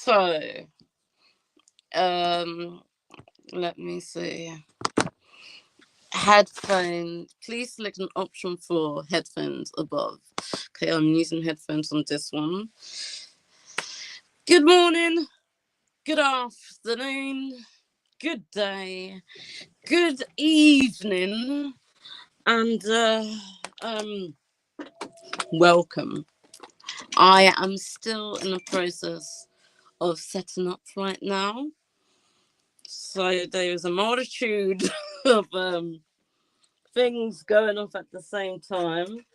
So, let me see. Headphones. Please select an option for headphones above. Okay, I'm using headphones on this one. Good morning, good afternoon, good day, good evening, and welcome. I am still in the process of setting up right now. So there's a multitude of things going off at the same time.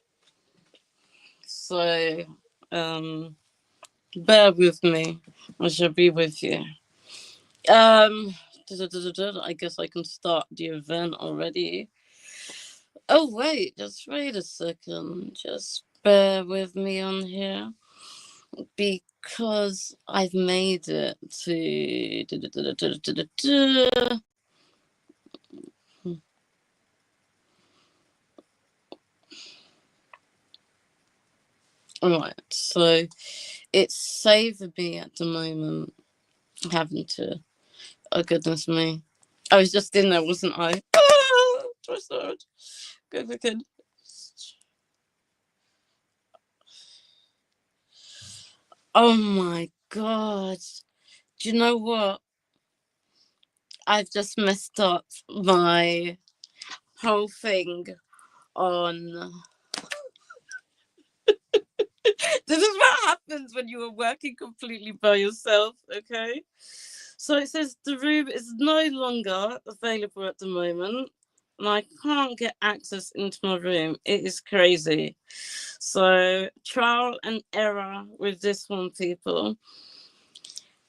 So bear with me. I shall be with you. I guess I can start the event already. Oh wait, just wait a second. Just bear with me on here. Because I've made it to alright, so it's saving me at the moment having to, oh goodness me. I was just in there, wasn't I? Good. Oh my god. Do you know what? I've just messed up my whole thing on. This is what happens when you are working completely by yourself, okay? So it says the room is no longer available at the moment, and I can't get access into my room. It is crazy. So trial and error with this one, people.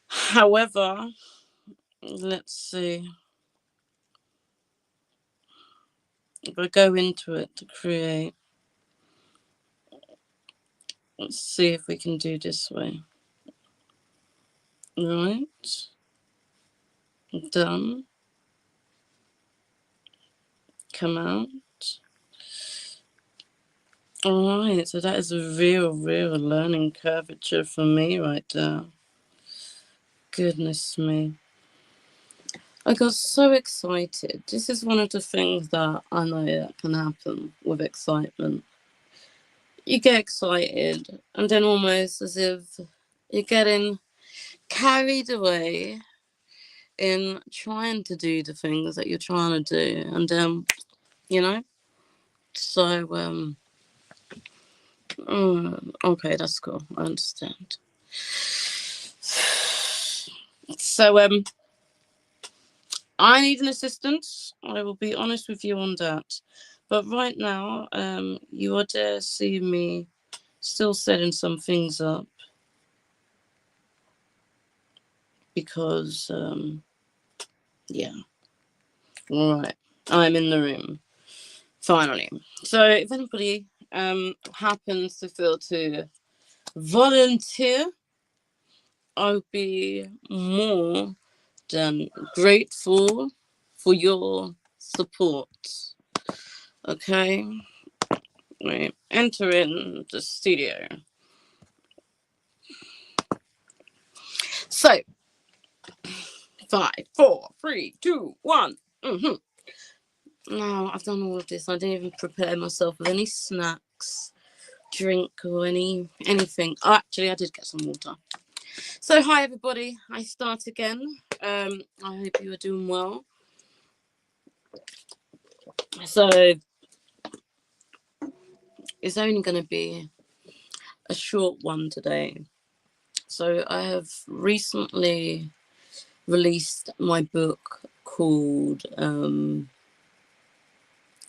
However, let's see. If I go into it to create, let's see if we can do this way. Right. Done. Come out. Alright, so that is a real learning curvature for me right there. Goodness me. I got so excited. This is one of the things that I know that can happen with excitement. You get excited, and then almost as if you're getting carried away in trying to do the things that you're trying to do. And, you know, so, okay, that's cool. I understand. So, I need an assistant. I will be honest with you on that. But right now, you are there seeing me still setting some things up. Because, yeah. Right. I'm in the room. Finally. So if anybody happens to feel to volunteer, I'll be more than grateful for your support. Okay? Right. Enter in the studio. So 5, 4, 3, 2, 1. Now I've done all of this. I didn't even prepare myself with any snacks, drink, or anything. Oh, actually, I did get some water. So hi everybody. I start again. I hope you are doing well. So it's only going to be a short one today. So I have recently released my book called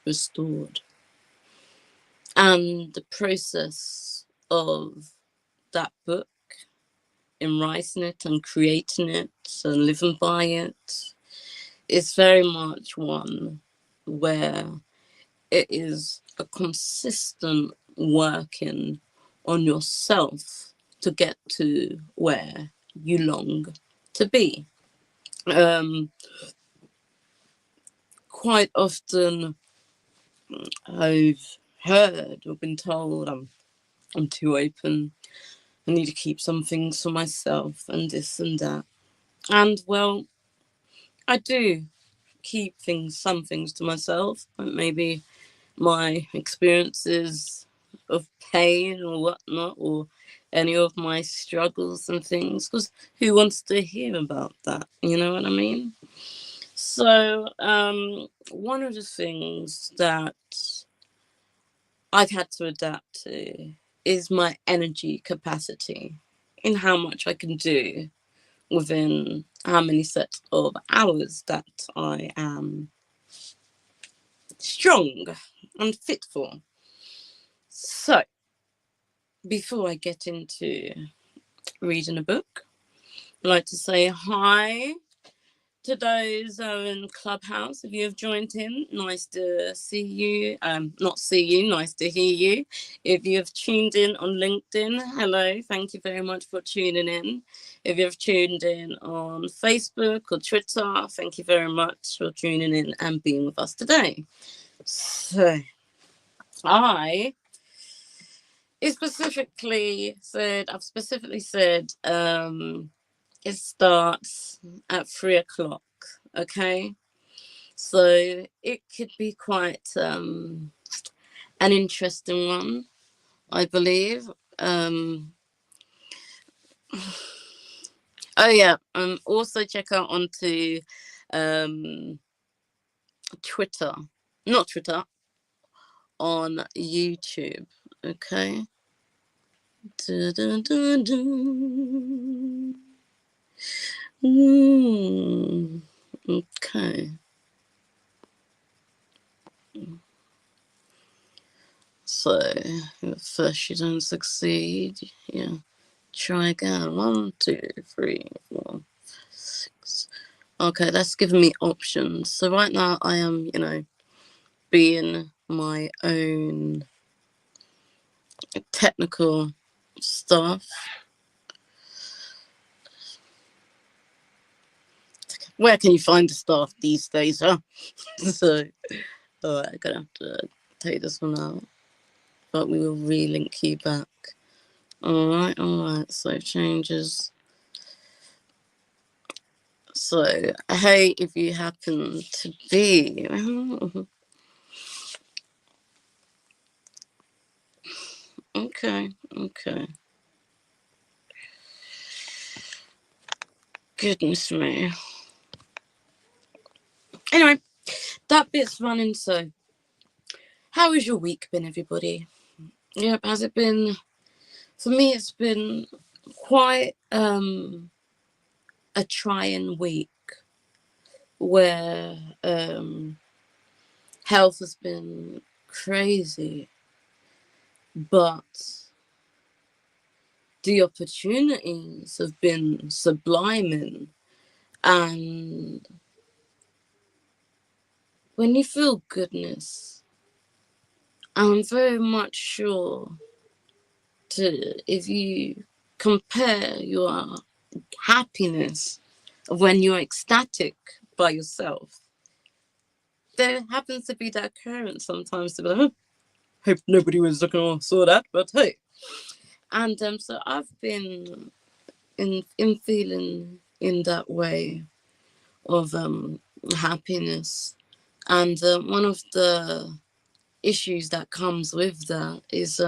Restored. And the process of that book, in writing it and creating it and living by it, is very much one where it is a consistent working on yourself to get to where you long to be. Quite often I've heard or been told I'm too open, I need to keep some things for myself and this and that. And well, I do keep some things to myself, like maybe my experiences of pain or whatnot, or any of my struggles and things, because who wants to hear about that? You know what I mean? So, one of the things that I've had to adapt to is my energy capacity in how much I can do within how many sets of hours that I am strong and fit for. So, before I get into reading a book, I'd like to say hi to those in Clubhouse. If you have joined in, nice to see you. Not see you, nice to hear you. If you have tuned in on LinkedIn, hello, thank you very much for tuning in. If you have tuned in on Facebook or Twitter, thank you very much for tuning in and being with us today. So, I've specifically said, it starts at 3:00. Okay, so it could be quite an interesting one, I believe. Oh yeah, also check out onto Twitter, not Twitter, on YouTube. Okay. Okay. So, if first you don't succeed, yeah, try again. 1, 2, 3, 4, 6. Okay, that's giving me options. So right now I am, being my own technical stuff. Where can you find the stuff these days, huh? So, alright, I'm gonna have to take this one out. But we will relink you back. Alright, so changes. So, hey, if you happen to be... Okay. Goodness me. Anyway, that bit's running, so how has your week been, everybody? Yep, has it been... For me, it's been quite a trying week where health has been crazy, but the opportunities have been subliming. And when you feel goodness, I'm very much sure if you compare your happiness of when you're ecstatic by yourself, there happens to be that occurrence sometimes to be like, oh, hope nobody was looking or saw that, but hey. And so I've been in feeling in that way of happiness. And one of the issues that comes with that is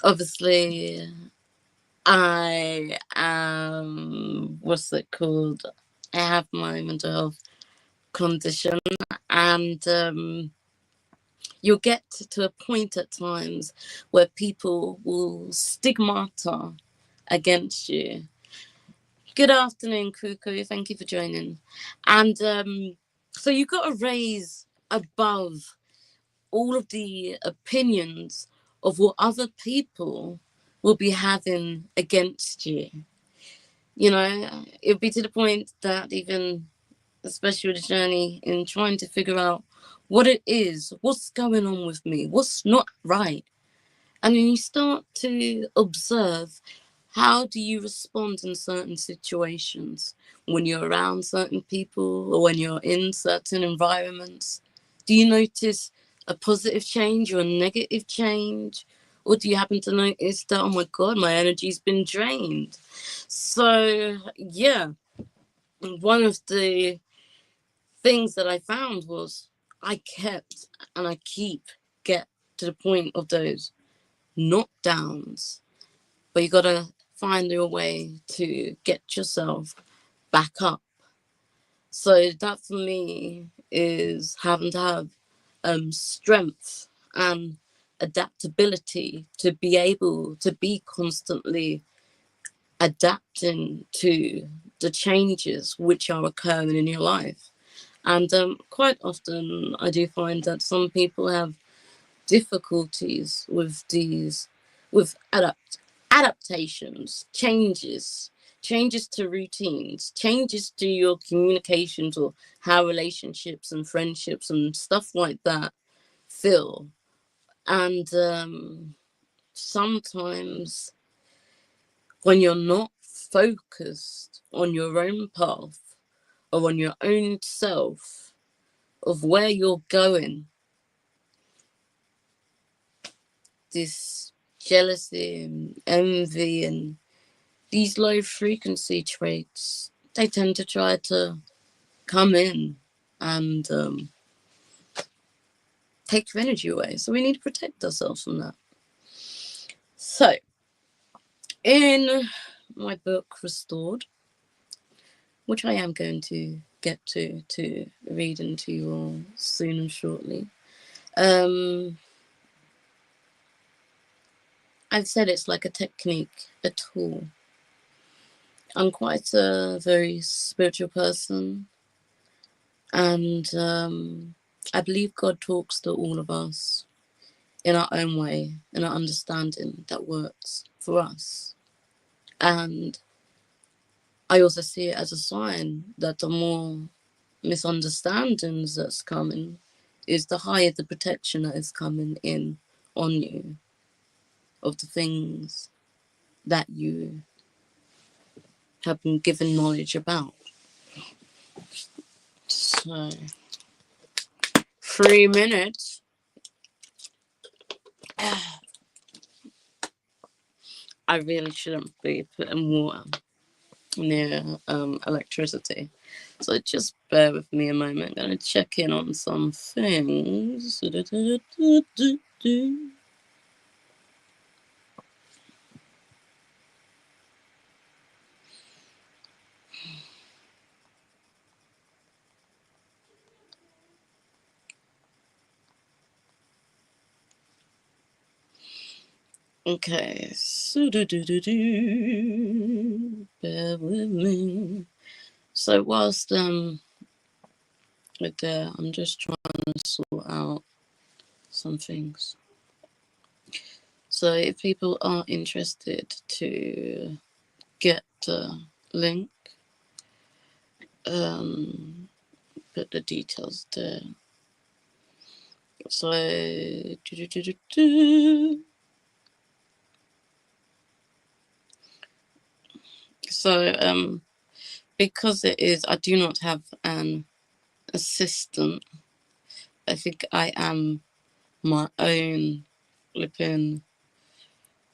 obviously I am, what's it called? I have my mental health condition, and you'll get to a point at times where people will stigmata against you. Good afternoon, Kuku. Thank you for joining. And so you've got to raise above all of the opinions of what other people will be having against you. You know, it'll be to the point that even, especially with the journey in trying to figure out what it is, what's going on with me, what's not right. And then you start to observe, how do you respond in certain situations when you're around certain people or when you're in certain environments? Do you notice a positive change or a negative change? Or do you happen to notice that, oh my God, my energy's been drained? So, yeah, one of the things that I found was I kept and I get to the point of those knockdowns, but you got to find your way to get yourself back up. So that for me is having to have strength and adaptability to be able to be constantly adapting to the changes which are occurring in your life. And quite often I do find that some people have difficulties with these, with adaptations, changes to routines, changes to your communications, or how relationships and friendships and stuff like that feel. And sometimes when you're not focused on your own path or on your own self of where you're going, this jealousy and envy and these low frequency traits, they tend to try to come in and take your energy away. So we need to protect ourselves from that. So in my book Restored, which I am going to get to read into you all soon and shortly, I've said it's like a technique, a tool. I'm quite a very spiritual person, and I believe God talks to all of us in our own way, in our understanding that works for us. And I also see it as a sign that the more misunderstandings that's coming is the higher the protection that is coming in on you of the things that you have been given knowledge about. So 3 minutes. I really shouldn't be putting water near electricity. So just bear with me a moment. I'm going to check in on some things. Okay, bear with me. So whilst with there, I'm just trying to sort out some things. So if people are interested to get the link, put the details there. So because it is, I do not have an assistant. I think I am my own flipping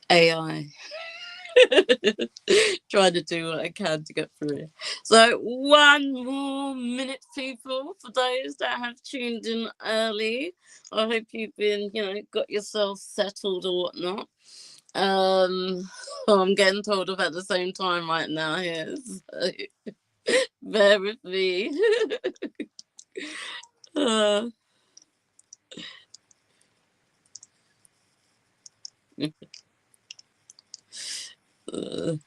AI. Trying to do what I can to get through it. So 1 more minute, people, for those that have tuned in early. I hope you've been, got yourself settled or whatnot. I'm getting told off at the same time right now here. So bear with me. uh, uh,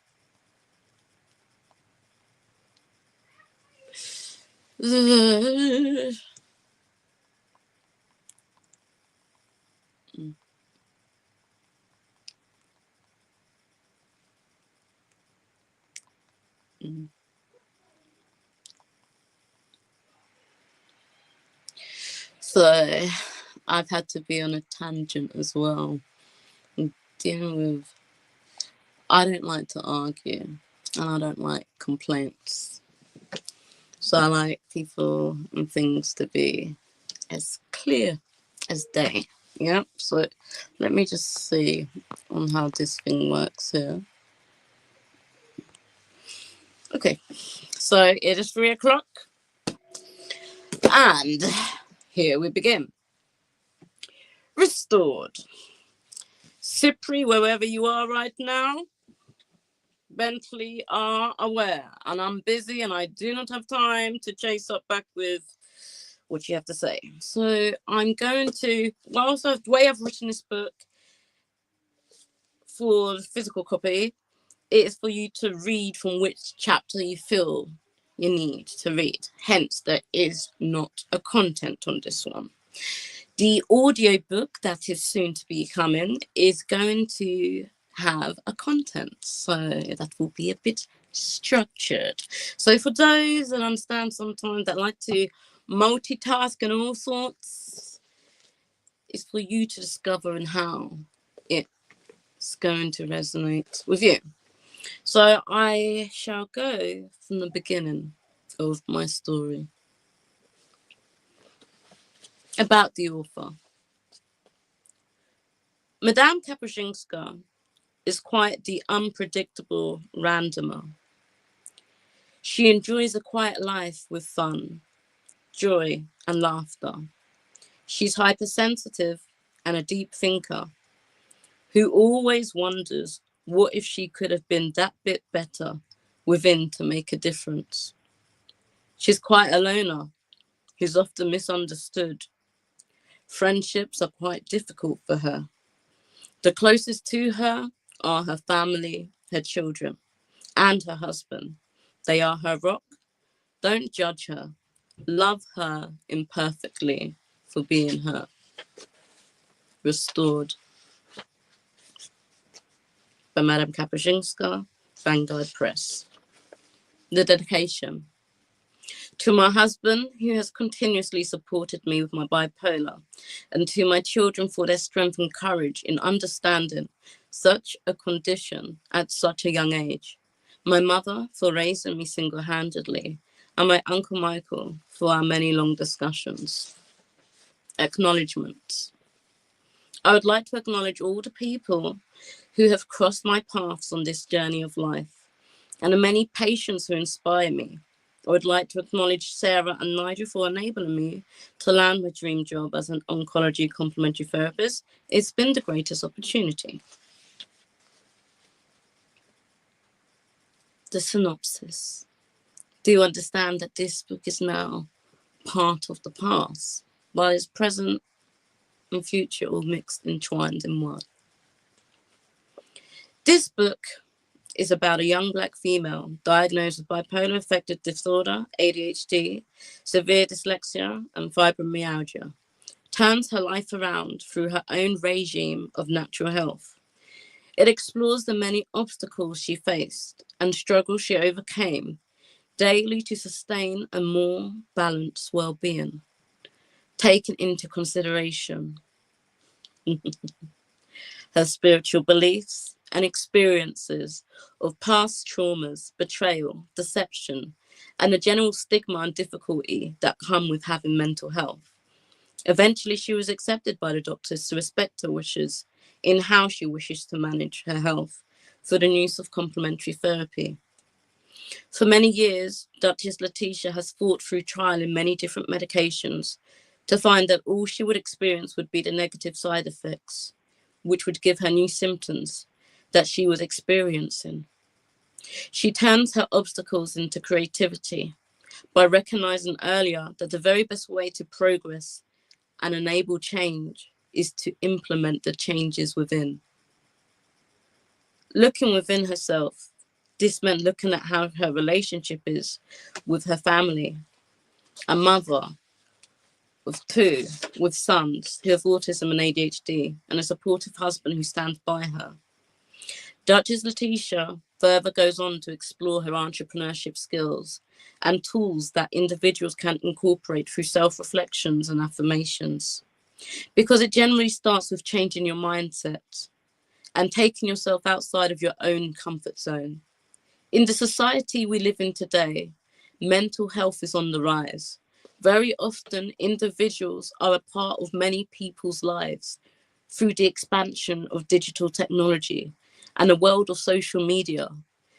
So I've had to be on a tangent as well. I'm dealing with, I don't like to argue and I don't like complaints. So I like people and things to be as clear as day. Yeah, so let me just see on how this thing works here. Okay, so it is 3 o'clock, and here we begin. Restored. Cypri, wherever you are right now, Bentley are aware, and I'm busy and I do not have time to chase up back with what you have to say. So I'm going to, whilst the way I've written this book for the physical copy, it is for you to read from which chapter you feel you need to read. Hence, there is not a content on this one. The audiobook that is soon to be coming is going to have a content, so that will be a bit structured. So for those that understand sometimes that like to multitask and all sorts, it's for you to discover and how it's going to resonate with you. So I shall go from the beginning of my story. About the author. Madame Kapuscinska is quite the unpredictable randomer. She enjoys a quiet life with fun, joy, and laughter. She's hypersensitive and a deep thinker who always wonders what if she could have been that bit better within to make a difference. She's quite a loner who's often misunderstood. Friendships are quite difficult for her. The closest to her are her family, her children, and her husband. They are her rock. Don't judge her. Love her imperfectly for being her. Restored by Madame Kapuscinska, Vanguard Press. The dedication. To my husband, who has continuously supported me with my bipolar, and to my children for their strength and courage in understanding such a condition at such a young age. My mother for raising me single-handedly, and my Uncle Michael for our many long discussions. Acknowledgements. I would like to acknowledge all the people who have crossed my paths on this journey of life, and the many patients who inspire me. I would like to acknowledge Sarah and Nigel for enabling me to land my dream job as an oncology complementary therapist. It's been the greatest opportunity. The synopsis. Do you understand that this book is now part of the past, while its present and future all mixed, entwined in one? This book is about a young Black female diagnosed with bipolar affective disorder, ADHD, severe dyslexia, and fibromyalgia, turns her life around through her own regime of natural health. It explores the many obstacles she faced and struggles she overcame daily to sustain a more balanced well-being, taking into consideration her spiritual beliefs and experiences of past traumas, betrayal, deception, and the general stigma and difficulty that come with having mental health. Eventually, she was accepted by the doctors to respect her wishes in how she wishes to manage her health for the use of complementary therapy. For many years, Duchess Letitia has fought through trial in many different medications to find that all she would experience would be the negative side effects, which would give her new symptoms that she was experiencing. She turns her obstacles into creativity by recognizing earlier that the very best way to progress and enable change is to implement the changes within. Looking within herself, this meant looking at how her relationship is with her family, a mother of two with sons who have autism and ADHD, and a supportive husband who stands by her. Duchess Letitia further goes on to explore her entrepreneurship skills and tools that individuals can incorporate through self-reflections and affirmations. Because it generally starts with changing your mindset and taking yourself outside of your own comfort zone. In the society we live in today, mental health is on the rise, Very often, individuals are a part of many people's lives through the expansion of digital technology and the world of social media.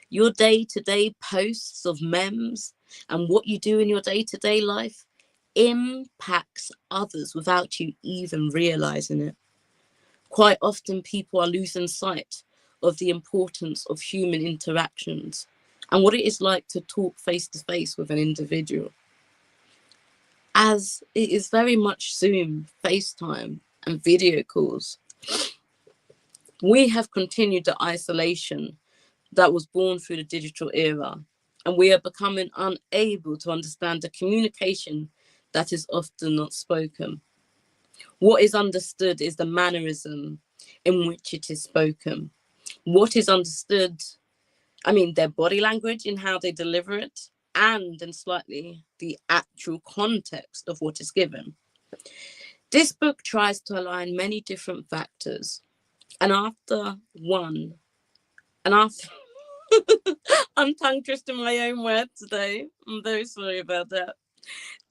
Your day-to-day posts of memes and what you do in your day-to-day life impacts others without you even realizing it. Quite often, people are losing sight of the importance of human interactions and what it is like to talk face to face with an individual, as it is very much Zoom, FaceTime, and video calls. We have continued the isolation that was born through the digital era, and we are becoming unable to understand the communication that is often not spoken. What is understood is the mannerism in which it is spoken. What is understood, their body language in how they deliver it, and in slightly the actual context of what is given. This book tries to align many different factors, and after I'm tongue twisting my own word today. I'm very sorry about that.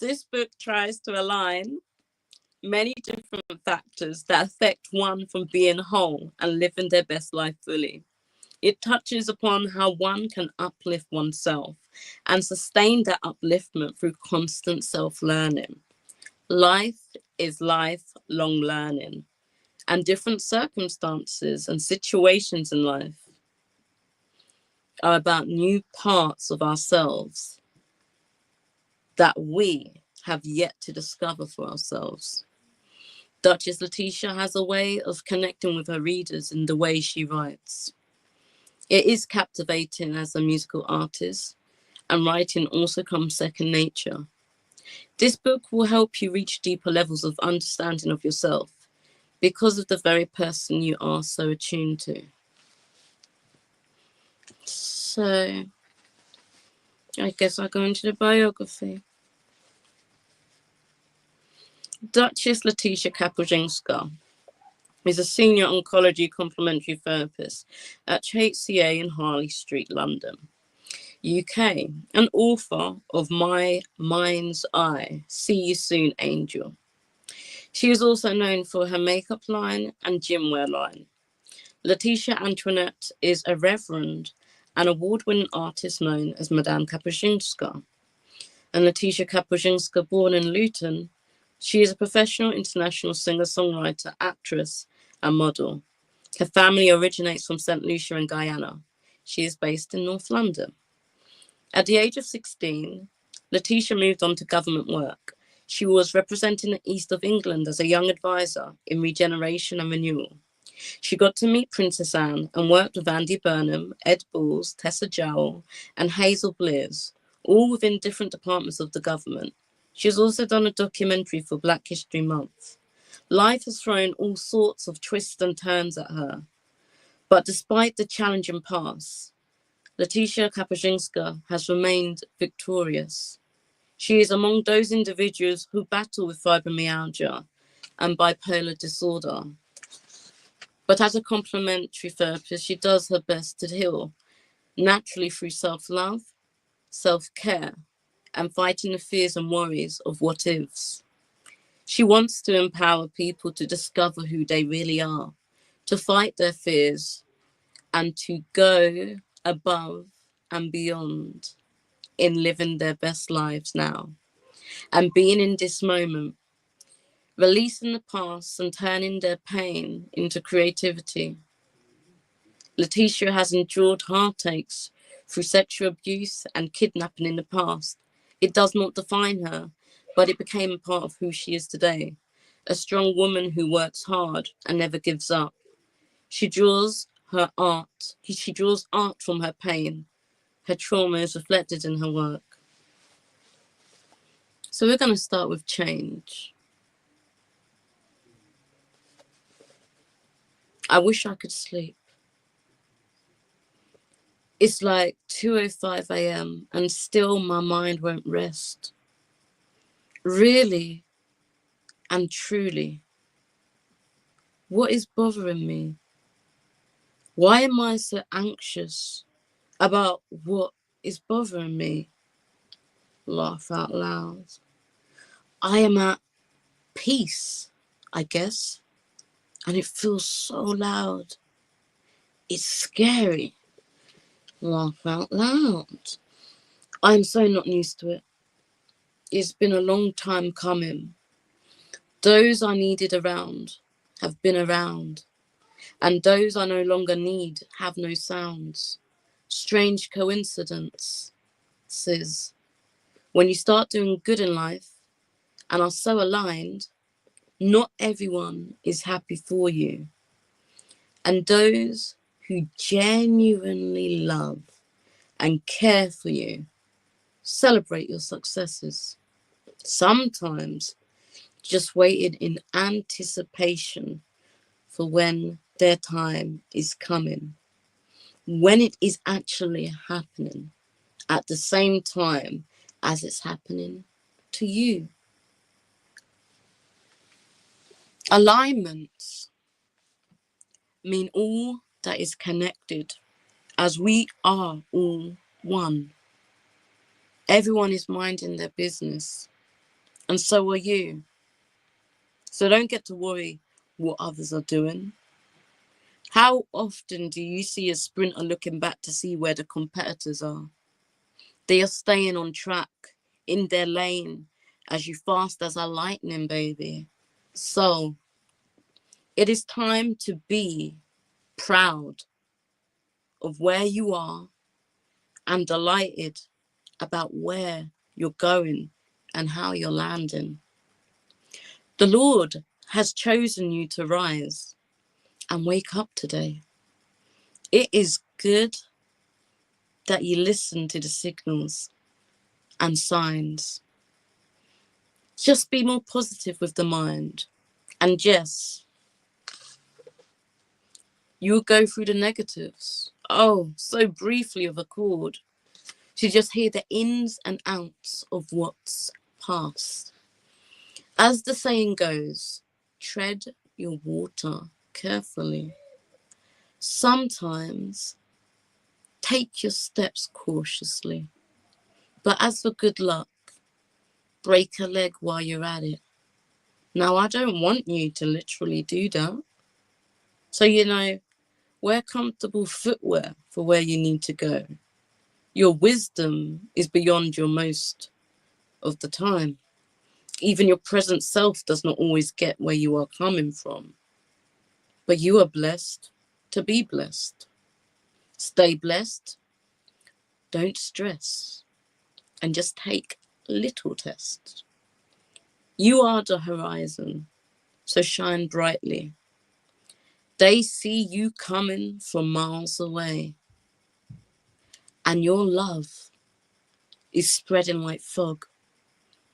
This book tries to align many different factors that affect one from being whole and living their best life fully. It touches upon how one can uplift oneself and sustain that upliftment through constant self-learning. Life is lifelong learning, and different circumstances and situations in life are about new parts of ourselves that we have yet to discover for ourselves. Duchess Letitia has a way of connecting with her readers in the way she writes. It is captivating as a musical artist, and writing also comes second nature. This book will help you reach deeper levels of understanding of yourself because of the very person you are so attuned to. So, I guess I'll go into the biography. Duchess Letitia Kapuscinska is a senior oncology complementary therapist at HCA in Harley Street, London, UK, an author of My Mind's Eye, See You Soon, Angel. She is also known for her makeup line and gymwear line. Letitia Antoinette is a reverend and award-winning artist known as Madame Kapuscinska. And Letitia Kapuscinska, born in Luton, she is a professional international singer-songwriter, actress, and model. Her family originates from St. Lucia in Guyana. She is based in North London. At the age of 16, Letitia moved on to government work. She was representing the East of England as a young advisor in regeneration and renewal. She got to meet Princess Anne and worked with Andy Burnham, Ed Balls, Tessa Jowell, and Hazel Blears, all within different departments of the government. She has also done a documentary for Black History Month. Life has thrown all sorts of twists and turns at her. But despite the challenging past, Letitia Kapuscinska has remained victorious. She is among those individuals who battle with fibromyalgia and bipolar disorder. But as a complementary therapist, she does her best to heal naturally through self-love, self-care, and fighting the fears and worries of what ifs. She wants to empower people to discover who they really are, to fight their fears, and to go above and beyond in living their best lives now. And being in this moment, releasing the past and turning their pain into creativity. Letitia has endured heartaches through sexual abuse and kidnapping in the past. It does not define her, but it became a part of who she is today. A strong woman who works hard and never gives up. She draws art from her pain. Her trauma is reflected in her work. So we're going to start with change. I wish I could sleep. It's like 2:05 a.m. and still my mind won't rest. Really and truly, what is bothering me? Why am I so anxious about what is bothering me? Laugh out loud. I am at peace, I guess. And it feels so loud. It's scary. Laugh out loud. I'm so not used to it. It's been a long time coming. Those I needed around have been around, and those I no longer need have no sounds. Strange coincidence, says. When you start doing good in life and are so aligned, not everyone is happy for you. And those who genuinely love and care for you celebrate your successes. Sometimes just waited in anticipation for when their time is coming, when it is actually happening at the same time as it's happening to you. Alignments mean all that is connected, as we are all one. Everyone is minding their business, and so are you. So don't get to worry what others are doing. How often do you see a sprinter looking back to see where the competitors are? They are staying on track, in their lane, as you fast as a lightning, baby. So it is time to be proud of where you are and delighted about where you're going and how you're landing. The Lord has chosen you to rise and wake up today. It is good that you listen to the signals and signs. Just be more positive with the mind. And yes, you'll go through the negatives. Oh, so briefly of a chord, to just hear the ins and outs of what's past. As the saying goes, tread your water carefully. Sometimes take your steps cautiously. But as for good luck, break a leg while you're at it. Now, I don't want you to literally do that. So, wear comfortable footwear for where you need to go. Your wisdom is beyond your most of the time. Even your present self does not always get where you are coming from. But you are blessed to be blessed. Stay blessed. Don't stress. And just take little tests. You are the horizon, so shine brightly. They see you coming from miles away. And your love is spreading like fog.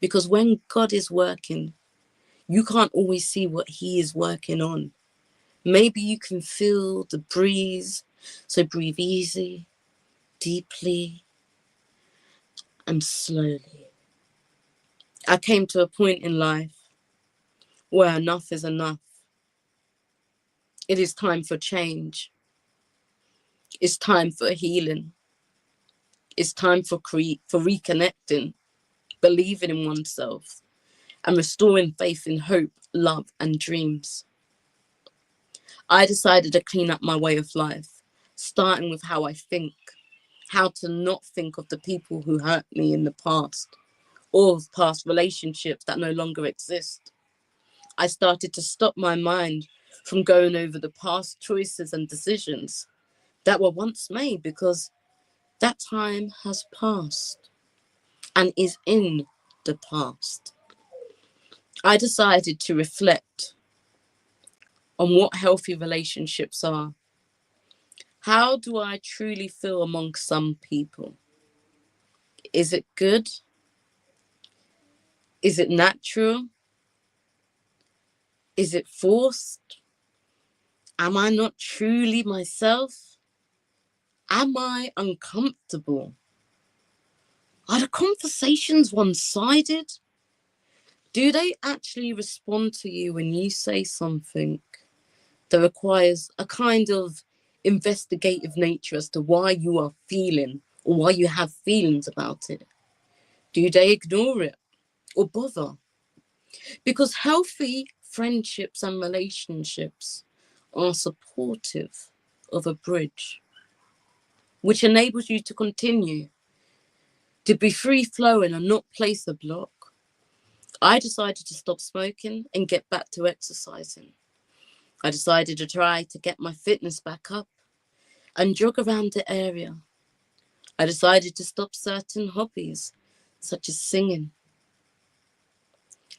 Because when God is working, you can't always see what he is working on. Maybe you can feel the breeze. So breathe easy, deeply, and slowly. I came to a point in life where enough is enough. It is time for change. It's time for healing. It's time for reconnecting, believing in oneself, and restoring faith in hope, love, and dreams. I decided to clean up my way of life, starting with how I think, how to not think of the people who hurt me in the past, or of past relationships that no longer exist. I started to stop my mind from going over the past choices and decisions that were once made, because that time has passed and is in the past. I decided to reflect on what healthy relationships are. How do I truly feel among some people? Is it good? Is it natural? Is it forced? Am I not truly myself? Am I uncomfortable? Are the conversations one-sided? Do they actually respond to you when you say something that requires a kind of investigative nature as to why you are feeling or why you have feelings about it? Do they ignore it or bother? Because healthy friendships and relationships are supportive of a bridge, which enables you to continue to be free flowing and not place a block. I decided to stop smoking and get back to exercising. I decided to try to get my fitness back up and jog around the area. I decided to stop certain hobbies, such as singing,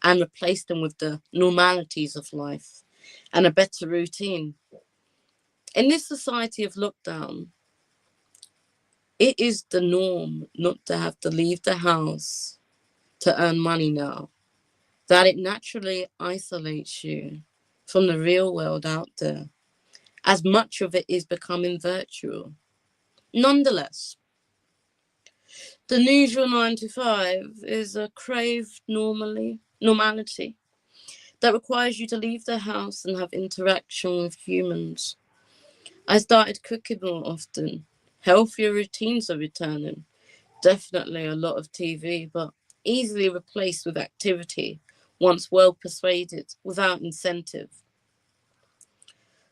and replace them with the normalities of life and a better routine. In this society of lockdown, it is the norm not to have to leave the house to earn money now, that it naturally isolates you from the real world out there, as much of it is becoming virtual. Nonetheless, the usual 9 to 5 is a craved normality that requires you to leave the house and have interaction with humans. I started cooking more often. Healthier routines are returning. Definitely a lot of TV, but easily replaced with activity once well persuaded without incentive.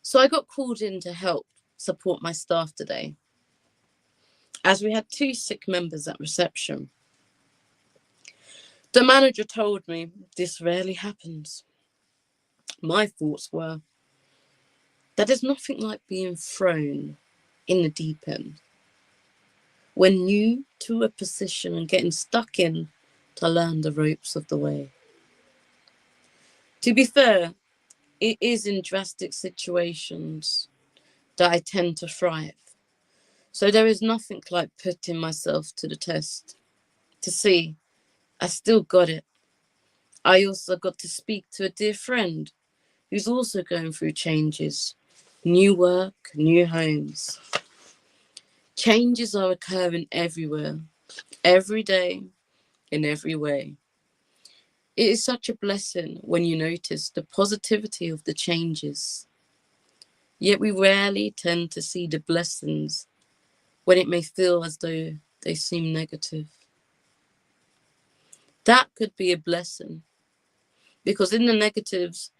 So I got called in to help support my staff today, as we had 2 sick members at reception. The manager told me this rarely happens. My thoughts were that there's nothing like being thrown in the deep end. When new to a position and getting stuck in to learn the ropes of the way. To be fair, it is in drastic situations that I tend to thrive. So there is nothing like putting myself to the test to see I still got it. I also got to speak to a dear friend who's also going through changes, new work, new homes. Changes are occurring everywhere, every day, in every way. It is such a blessing when you notice the positivity of the changes. Yet we rarely tend to see the blessings when it may feel as though they seem negative. That could be a blessing, because in the negatives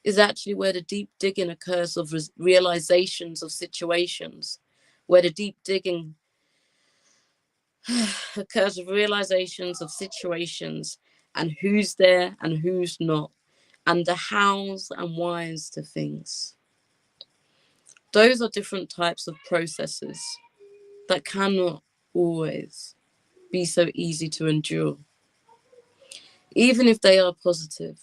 is actually where the deep digging occurs of realizations of situations, where the deep digging occurs of realizations of situations and who's there and who's not, and the hows and whys to things. Those are different types of processes that cannot always be so easy to endure, even if they are positive.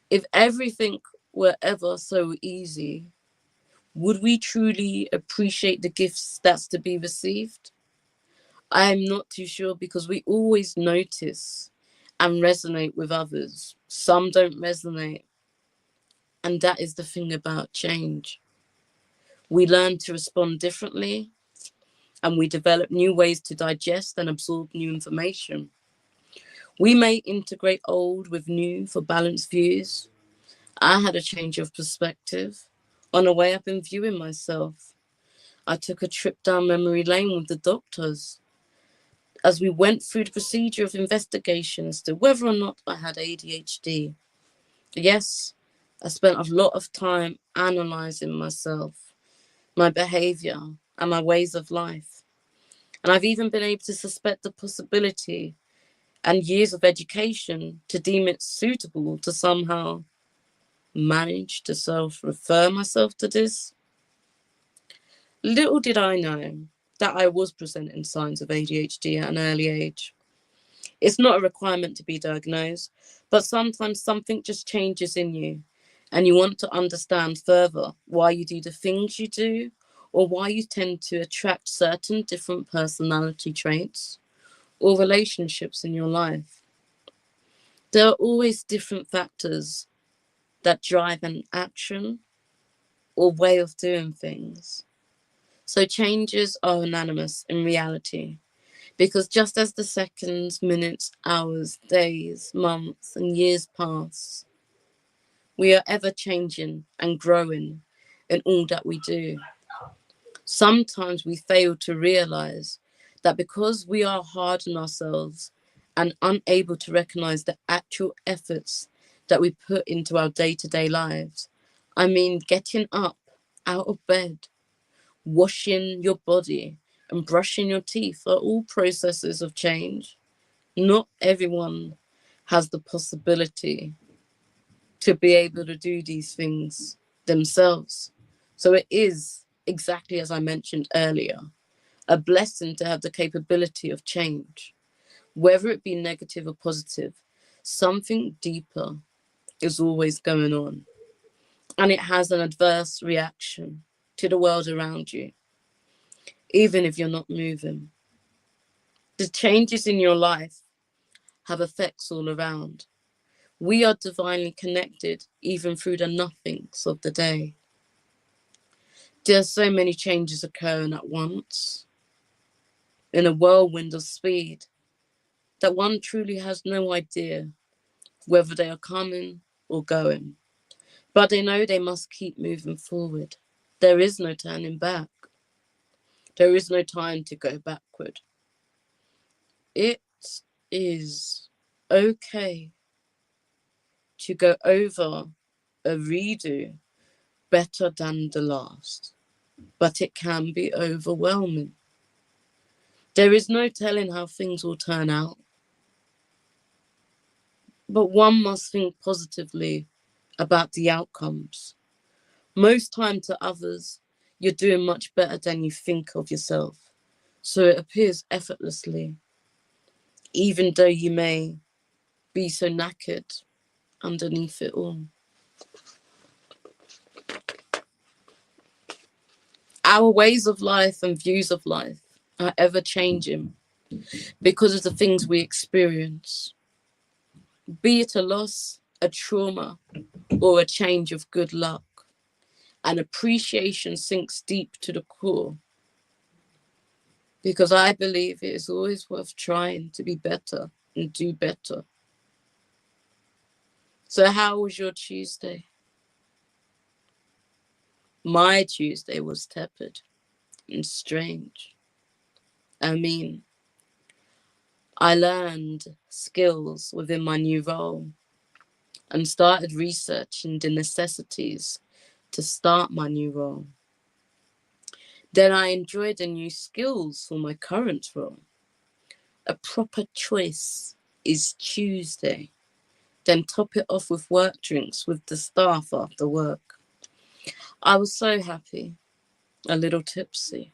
If everything were ever so easy, would we truly appreciate the gifts that's to be received? I am not too sure, because we always notice and resonate with others. Some don't resonate. And that is the thing about change. We learn to respond differently, and we develop new ways to digest and absorb new information. We may integrate old with new for balanced views. I had a change of perspective on the way I've been viewing myself. I took a trip down memory lane with the doctors as we went through the procedure of investigation as to whether or not I had ADHD. Yes, I spent a lot of time analysing myself, my behaviour, and my ways of life. And I've even been able to suspect the possibility and years of education to deem it suitable to somehow manage to self-refer myself to this. Little did I know that I was presenting signs of ADHD at an early age. It's not a requirement to be diagnosed, but sometimes something just changes in you and you want to understand further why you do the things you do, or why you tend to attract certain different personality traits or relationships in your life. There are always different factors that drive an action or way of doing things. So changes are anonymous in reality, because just as the seconds, minutes, hours, days, months, and years pass, we are ever changing and growing in all that we do. Sometimes we fail to realize that because we are hard on ourselves and unable to recognize the actual efforts that we put into our day-to-day lives. I mean, getting up out of bed, washing your body, and brushing your teeth are all processes of change. Not everyone has the possibility to be able to do these things themselves. So it is, exactly as I mentioned earlier, a blessing to have the capability of change. Whether it be negative or positive, something deeper is always going on. And it has an adverse reaction to the world around you, even if you're not moving. The changes in your life have effects all around. We are divinely connected, even through the nothings of the day. There are so many changes occurring at once, in a whirlwind of speed, that one truly has no idea whether they are coming or going. But they know they must keep moving forward. There is no turning back. There is no time to go backward. It is okay to go over a redo better than the last, but it can be overwhelming. There is no telling how things will turn out, but one must think positively about the outcomes. Most time to others, you're doing much better than you think of yourself, so it appears effortlessly, even though you may be so knackered underneath it all. Our ways of life and views of life are ever changing because of the things we experience, be it a loss, a trauma, or a change of good luck. And appreciation sinks deep to the core, because I believe it is always worth trying to be better and do better. So how was your Tuesday? My Tuesday was tepid and strange. I mean, I learned skills within my new role and started researching the necessities to start my new role. Then I enjoyed the new skills for my current role. A proper choice is Tuesday. Then top it off with work drinks with the staff after work. I was so happy, a little tipsy,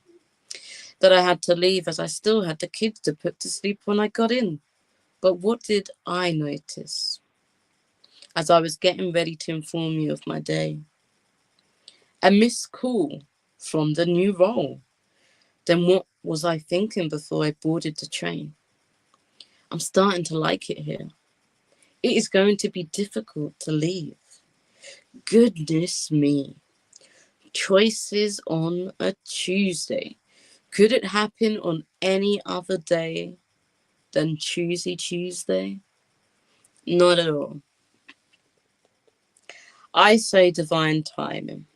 that I had to leave as I still had the kids to put to sleep when I got in. But what did I notice as I was getting ready to inform you of my day? A missed call from the new role. Then what was I thinking before I boarded the train? I'm starting to like it here. It is going to be difficult to leave. Goodness me. Choices on a Tuesday. Could it happen on any other day than Tuesday? Not at all. I say divine timing.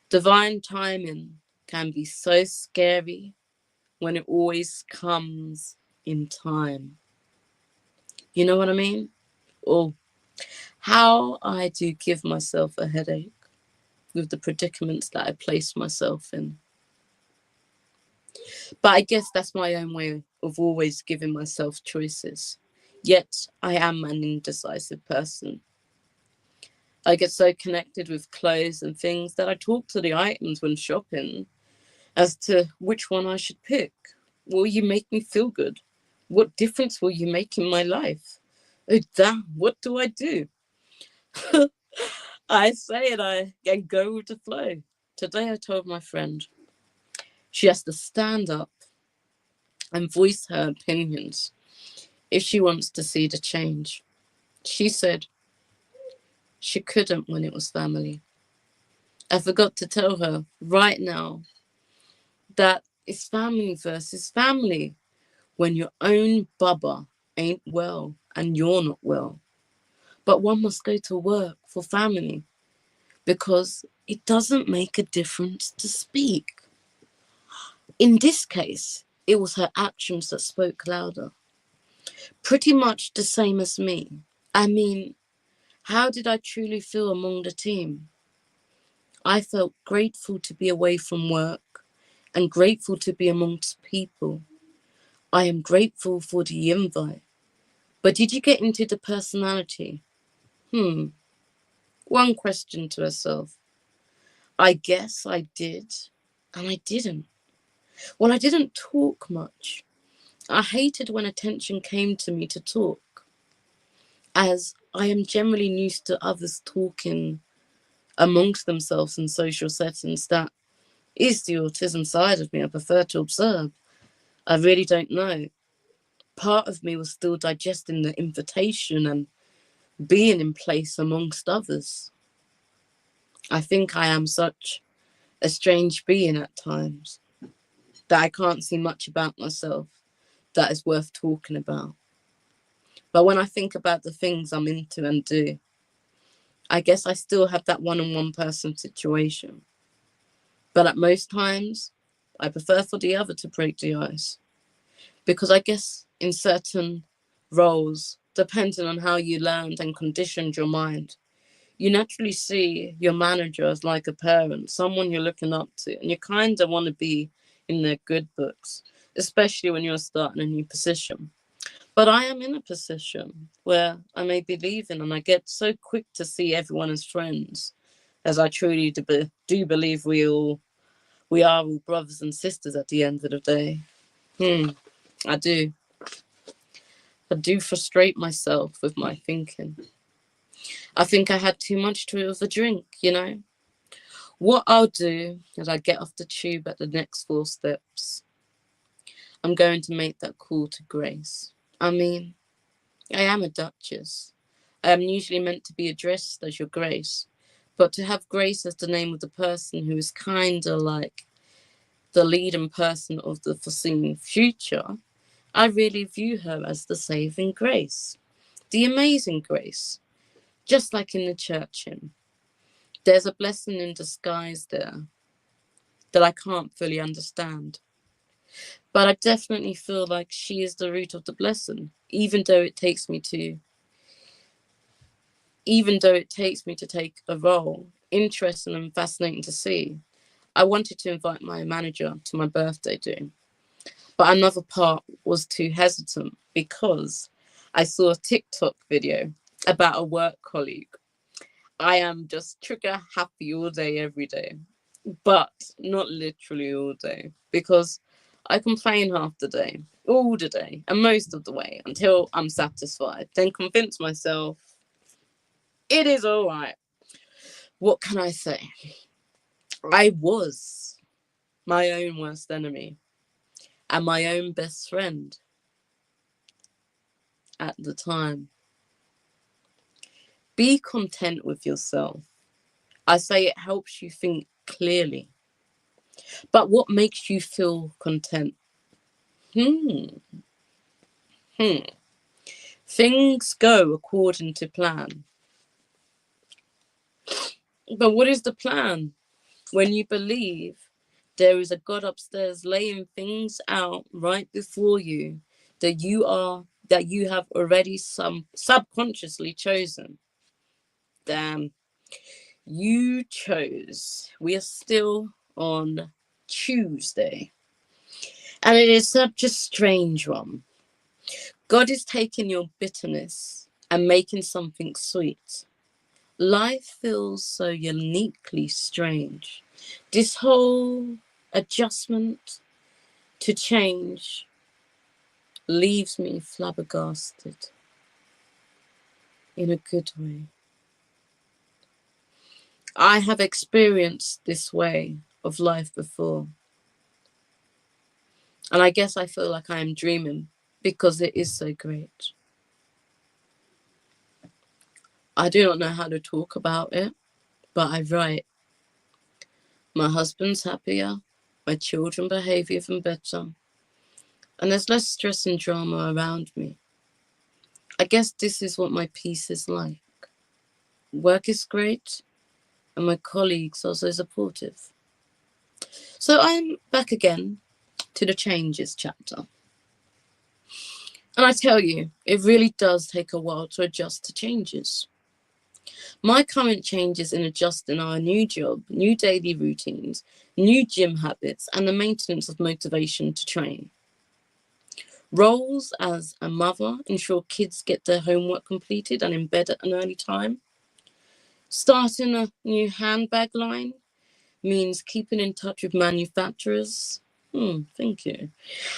Divine timing can be so scary when it always comes in time. You know what I mean? Or how I do give myself a headache with the predicaments that I place myself in. But I guess that's my own way of always giving myself choices. Yet I am an indecisive person. I get so connected with clothes and things that I talk to the items when shopping as to which one I should pick. Will you make me feel good? What difference will you make in my life? Oh, damn, what do I do? I say it, I go with the flow. Today I told my friend she has to stand up and voice her opinions if she wants to see the change. She said she couldn't when it was family. I forgot to tell her right now that it's family versus family. When your own bubba ain't well and you're not well. But one must go to work for family because it doesn't make a difference to speak. In this case, it was her actions that spoke louder. Pretty much the same as me. I mean, How did I truly feel among the team? I felt grateful to be away from work and grateful to be amongst people. I am grateful for the invite. But did you get into the personality? One question to herself. I guess I did, and I didn't. Well, I didn't talk much. I hated when attention came to me to talk, as I am generally used to others talking amongst themselves in social settings. That is the autism side of me. I prefer to observe. I really don't know. Part of me was still digesting the invitation and being in place amongst others. I think I am such a strange being at times that I can't see much about myself that is worth talking about. But when I think about the things I'm into and do, I guess I still have that one-on-one person situation. But at most times, I prefer for the other to break the ice. Because I guess in certain roles, depending on how you learned and conditioned your mind, you naturally see your manager as like a parent, someone you're looking up to, and you kind of want to be in their good books, especially when you're starting a new position. But I am in a position where I may be leaving, and I get so quick to see everyone as friends, as I truly do believe we are all brothers and sisters at the end of the day. I do. I do frustrate myself with my thinking. I think I had too much of a drink, you know. What I'll do is I get off the tube at the next 4 steps. I'm going to make that call to grace. I mean, I am a duchess. I am usually meant to be addressed as your grace, but to have grace as the name of the person who is kind of like the leading person of the foreseen future, I really view her as the saving grace, the amazing grace, just like in the church hymn. There's a blessing in disguise there that I can't fully understand. But I definitely feel like she is the root of the blessing, even though it takes me to take a role, interesting and fascinating to see. I wanted to invite my manager to my birthday do, but another part was too hesitant because I saw a TikTok video about a work colleague. I am just trigger happy all day, every day, but not literally all day, because I complain half the day, all the day, and most of the way until I'm satisfied, then convince myself it is all right. What can I say? I was my own worst enemy and my own best friend at the time. Be content with yourself. I say it helps you think clearly. But what makes you feel content? Hmm. Things go according to plan. But what is the plan? When you believe there is a God upstairs laying things out right before you that you have already subconsciously chosen. Damn, you chose. We are still on Tuesday. And it is such a strange one. God is taking your bitterness and making something sweet. Life feels so uniquely strange. This whole adjustment to change leaves me flabbergasted in a good way. I have experienced this way of life before. And I guess I feel like I am dreaming because it is so great. I do not know how to talk about it, but I write. My husband's happier, my children behave even better, and there's less stress and drama around me. I guess this is what my peace is like. Work is great, and my colleagues are so supportive. So I'm back again to the changes chapter. And I tell you, it really does take a while to adjust to changes. My current changes in adjusting are a new job, new daily routines, new gym habits, and the maintenance of motivation to train. Roles as a mother ensure kids get their homework completed and in bed at an early time. Starting a new handbag line means keeping in touch with manufacturers. Thank you.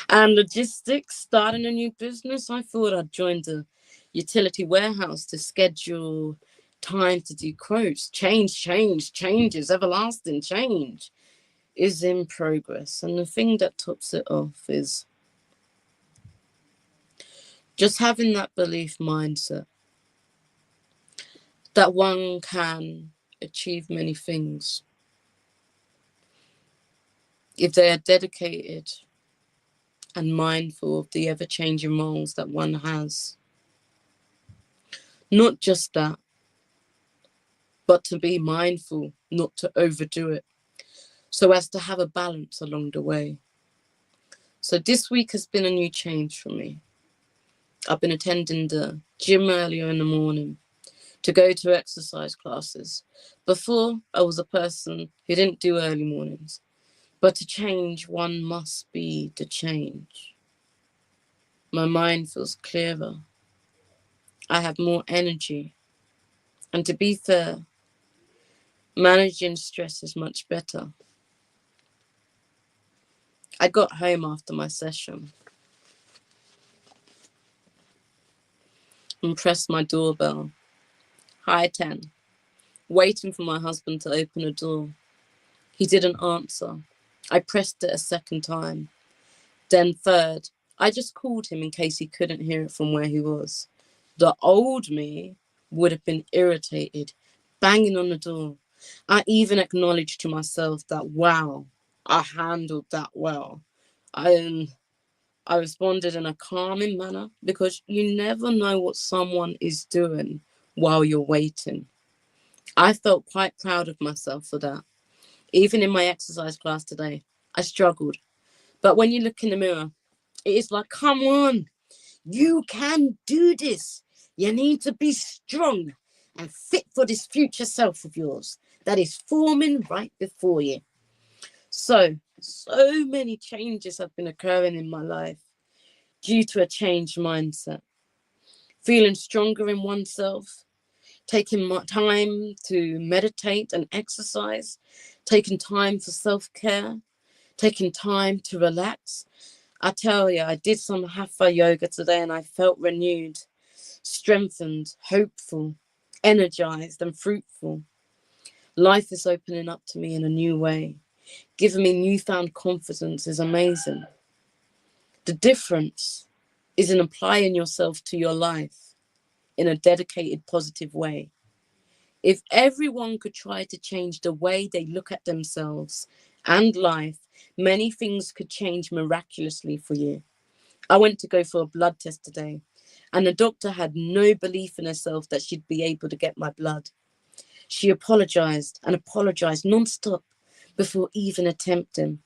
And logistics, starting a new business. I thought I'd joined the utility warehouse to schedule time to do quotes. Changes, everlasting change is in progress. And the thing that tops it off is just having that belief mindset that one can achieve many things if they are dedicated and mindful of the ever-changing roles that one has. Not just that, but to be mindful not to overdo it, so as to have a balance along the way. So this week has been a new change for me. I've been attending the gym earlier in the morning to go to exercise classes. Before, I was a person who didn't do early mornings, but to change, one must be the change. My mind feels clearer. I have more energy. And to be fair, managing stress is much better. I got home after my session and pressed my doorbell. Hi, 10. Waiting for my husband to open the door. He didn't answer. I pressed it a second time. Then third. I just called him in case he couldn't hear it from where he was. The old me would have been irritated, banging on the door. I even acknowledged to myself that, wow, I handled that well. I responded in a calming manner because you never know what someone is doing while you're waiting. I felt quite proud of myself for that. Even in my exercise class today, I struggled. But when you look in the mirror, it is like, come on, you can do this. You need to be strong and fit for this future self of yours that is forming right before you. So many changes have been occurring in my life due to a changed mindset. Feeling stronger in oneself, taking time to meditate and exercise, taking time for self-care, taking time to relax. I tell you, I did some hatha yoga today and I felt renewed, strengthened, hopeful, energized and fruitful. Life is opening up to me in a new way. Giving me newfound confidence is amazing. The difference is in applying yourself to your life in a dedicated, positive way. If everyone could try to change the way they look at themselves and life, many things could change miraculously for you. I went to go for a blood test today, and the doctor had no belief in herself that she'd be able to get my blood. She apologized and apologized non-stop before even attempting.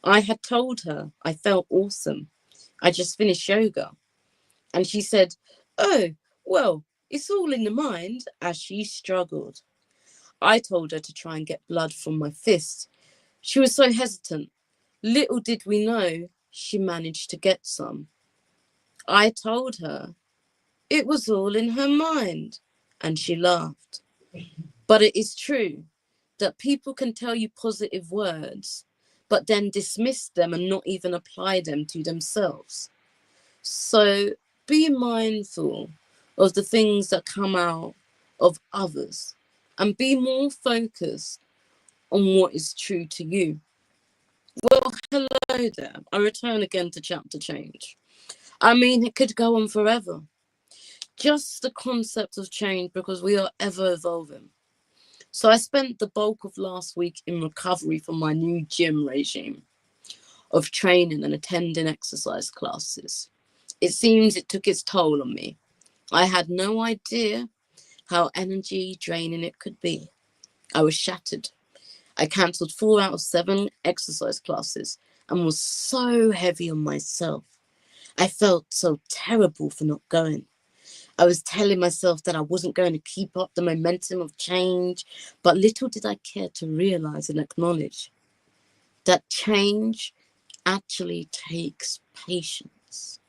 I had told her I felt awesome. I just finished yoga. And she said, oh, well, it's all in the mind, as she struggled. I told her to try and get blood from my fist. She was so hesitant. Little did we know she managed to get some. I told her it was all in her mind, and she laughed. But it is true that people can tell you positive words, but then dismiss them and not even apply them to themselves. So be mindful of the things that come out of others and be more focused on what is true to you. Well, hello there. I return again to chapter change. I mean, it could go on forever. Just the concept of change because we are ever evolving. So I spent the bulk of last week in recovery from my new gym regime of training and attending exercise classes. It seems it took its toll on me. I had no idea how energy draining it could be. I was shattered. I cancelled 4 out of 7 exercise classes and was so heavy on myself. I felt so terrible for not going. I was telling myself that I wasn't going to keep up the momentum of change, but little did I care to realize and acknowledge that change actually takes patience.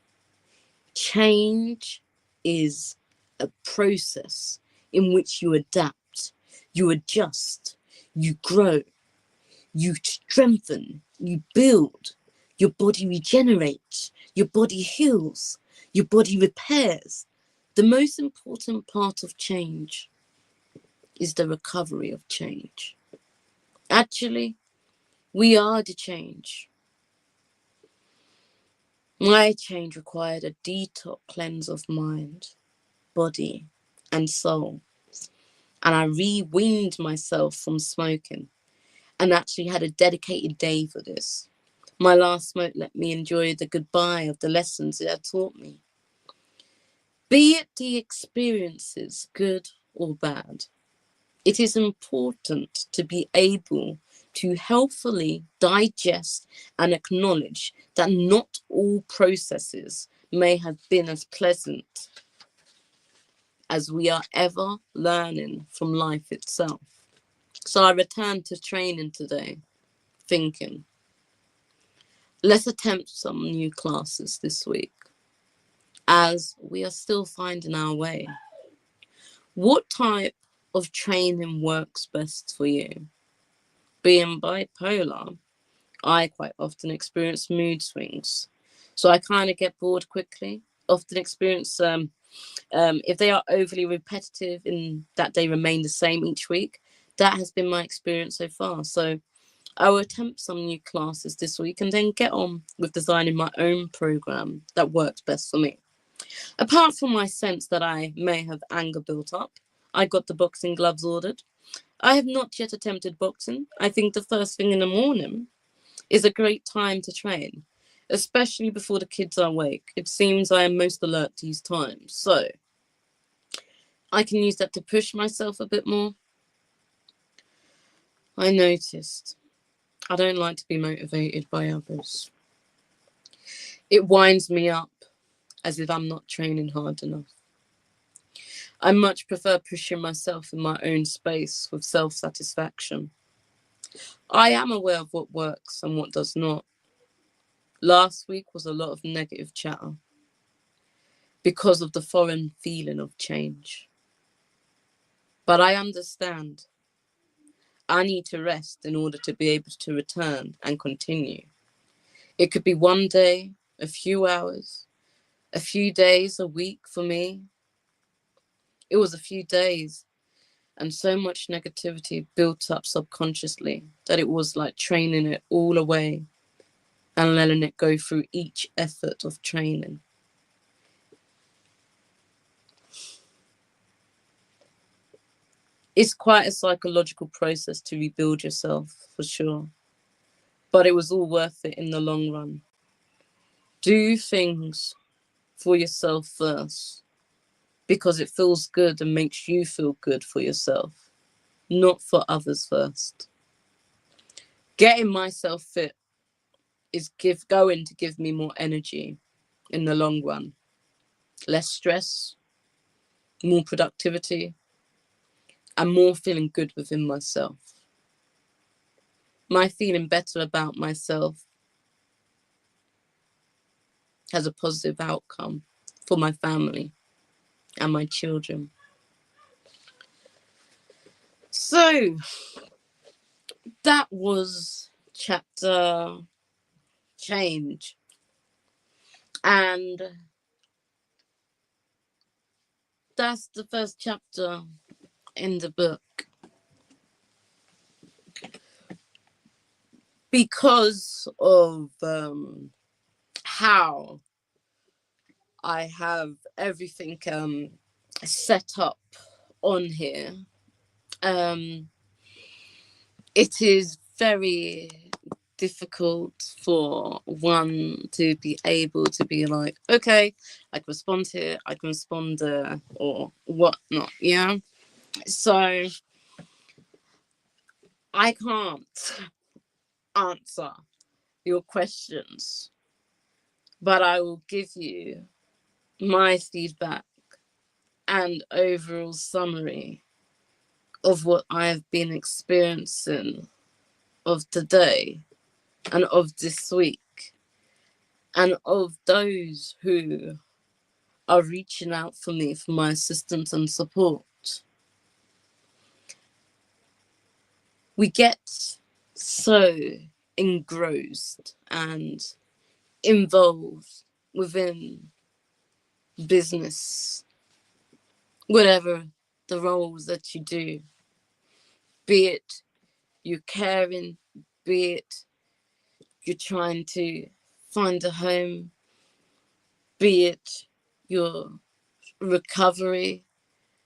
Change is a process in which you adapt, you adjust, you grow, you strengthen, you build, your body regenerates, your body heals, your body repairs. The most important part of change is the recovery of change. Actually, we are the change. My change required a detox cleanse of mind, body, and soul. And I re-weaned myself from smoking and actually had a dedicated day for this. My last smoke let me enjoy the goodbye of the lessons it had taught me. Be it the experiences, good or bad, it is important to be able to healthfully digest and acknowledge that not all processes may have been as pleasant as we are ever learning from life itself. So I returned to training today, thinking, let's attempt some new classes this week, as we are still finding our way. What type of training works best for you? Being bipolar, I quite often experience mood swings. So I kind of get bored quickly, often experience, if they are overly repetitive in that they remain the same each week. That has been my experience so far. So I will attempt some new classes this week and then get on with designing my own program that works best for me. Apart from my sense that I may have anger built up, I got the boxing gloves ordered. I have not yet attempted boxing. I think the first thing in the morning is a great time to train, especially before the kids are awake. It seems I am most alert these times, so I can use that to push myself a bit more. I noticed I don't like to be motivated by others. It winds me up as if I'm not training hard enough. I much prefer pushing myself in my own space with self-satisfaction. I am aware of what works and what does not. Last week was a lot of negative chatter because of the foreign feeling of change. But I understand I need to rest in order to be able to return and continue. It could be one day, a few hours, a few days, a week for me. It was a few days, and so much negativity built up subconsciously that it was like training it all away and letting it go through each effort of training. It's quite a psychological process to rebuild yourself, for sure. But it was all worth it in the long run. Do things for yourself first, because it feels good and makes you feel good for yourself, not for others first. Getting myself fit is going to give me more energy in the long run. Less stress, more productivity, and more feeling good within myself. My feeling better about myself has a positive outcome for my family and my children. So that was chapter change. And that's the first chapter in the book. Because of how I have everything set up on here, it is very difficult for one to be able to be like, okay, I can respond here, I can respond there, or whatnot, yeah? So I can't answer your questions, but I will give you my feedback and overall summary of what I've been experiencing of today and of this week and of those who are reaching out for me for my assistance and support. We get so engrossed and involved within business, whatever the roles that you do, be it you're caring, be it you're trying to find a home, be it your recovering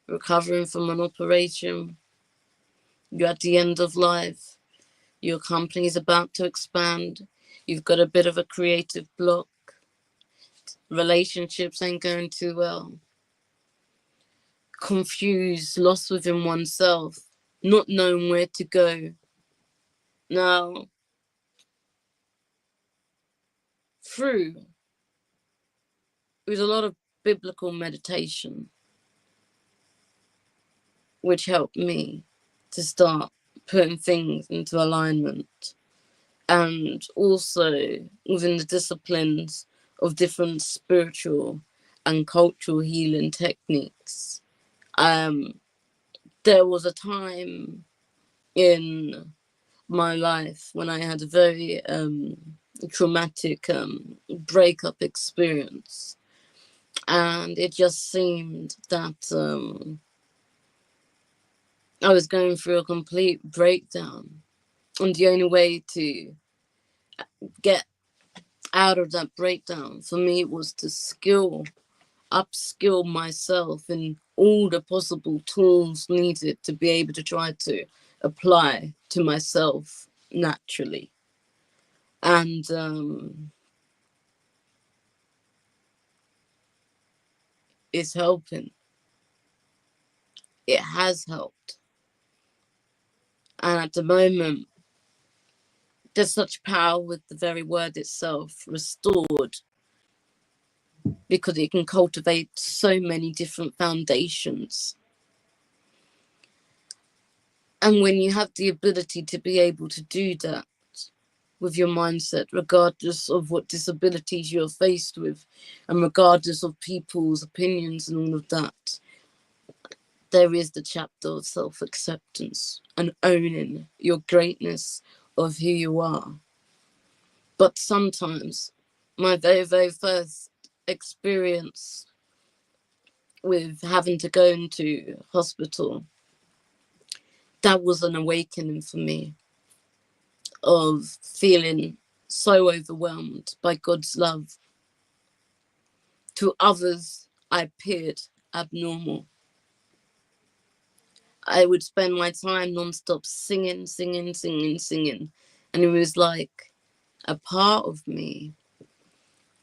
from an operation, you're at the end of life, your company's about to expand, you've got a bit of a creative block, relationships ain't going too well, confused, lost within oneself, not knowing where to go. Now, through with a lot of biblical meditation, which helped me to start putting things into alignment, and also within the disciplines of different spiritual and cultural healing techniques. There was a time in my life when I had a very traumatic breakup experience, and it just seemed that I was going through a complete breakdown, and the only way to get out of that breakdown for me was to upskill myself in all the possible tools needed to be able to try to apply to myself naturally. And it's helping. It has helped. And at the moment, there's such power with the very word itself, restored, because it can cultivate so many different foundations. And when you have the ability to be able to do that with your mindset, regardless of what disabilities you're faced with, and regardless of people's opinions and all of that, there is the chapter of self-acceptance and owning your greatness of who you are. But sometimes my very, very first experience with having to go into hospital, that was an awakening for me of feeling so overwhelmed by God's love. To others, I appeared abnormal. I would spend my time non-stop singing. And it was like a part of me